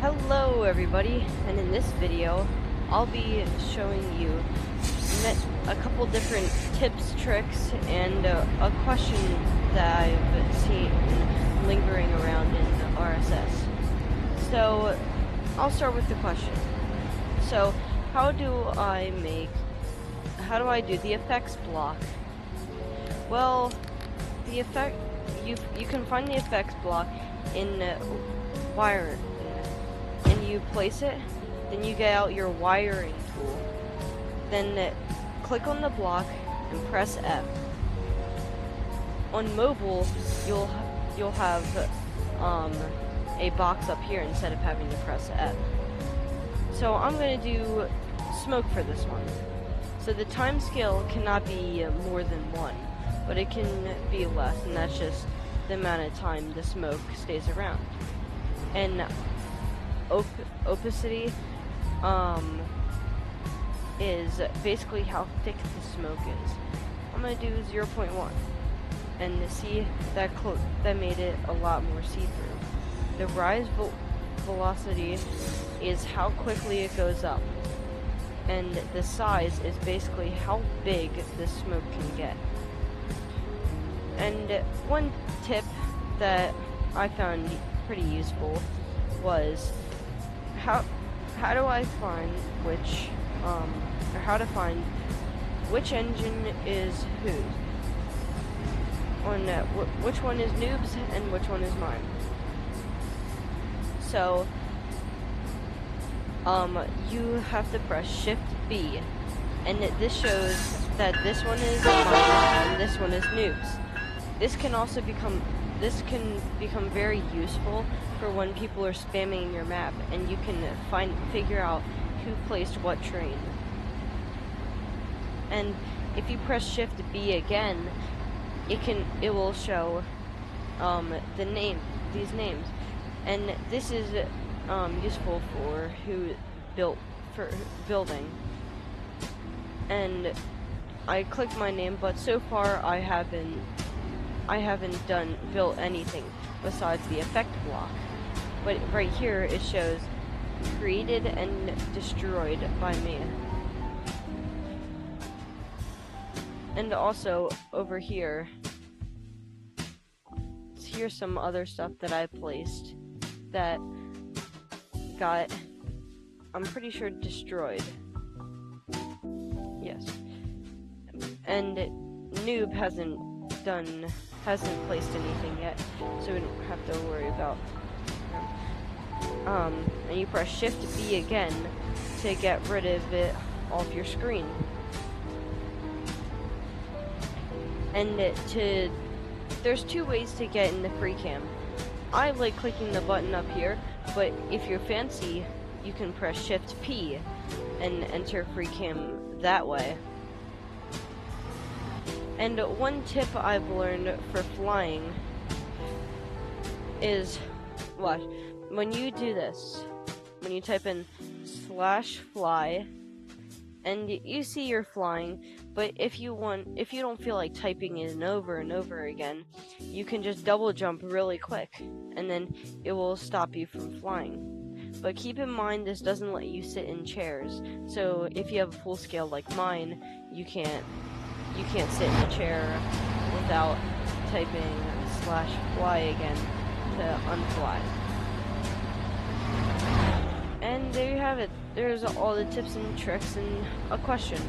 Hello everybody, and in this video I'll be showing you a couple different tips, tricks, and a question that I've seen lingering around in RSS. So I'll start with the question. So how do I do the effects block? Well, the effect you can find the effects block in wire, and you place it, then you get out your wiring tool, then click on the block and press F. On mobile, you'll have a box up here instead of having to press F. So I'm gonna do smoke for this one. So the time scale cannot be more than 1, but it can be less, and that's just the amount of time the smoke stays around. And opacity is basically how thick the smoke is. I'm gonna do 0.1, and see that made it a lot more see-through. The rise velocity is how quickly it goes up, and the size is basically how big the smoke can get. And one tip that I found pretty useful was how do I find which or how to find which engine is whose, on which one is Noob's and which one is mine. So you have to press Shift B, and this shows that this one is mine and this one is Noob's. This can become very useful for when people are spamming your map, and you can figure out who placed what train. And if you press Shift B again, it will show these names, and this is useful for building. And I clicked my name, but so far I haven't built anything besides the effect block. But right here it shows created and destroyed by me. And also over here, here's some other stuff that I placed that got, I'm pretty sure, destroyed. Yes. And Noob hasn't placed anything yet, so we don't have to worry about them. And you press Shift B again to get rid of it off your screen. And there's two ways to get in the free cam. I like clicking the button up here, but if you're fancy, you can press Shift P and enter free cam that way. And one tip I've learned for flying is, watch, when you do this, when you type in /fly, and you see you're flying, but if you don't feel like typing it in over and over again, you can just double jump really quick, and then it will stop you from flying. But keep in mind, this doesn't let you sit in chairs, so if you have a full scale like mine, you can't sit in a chair without typing /fly again to unfly. And there you have it. There's all the tips and tricks and a question.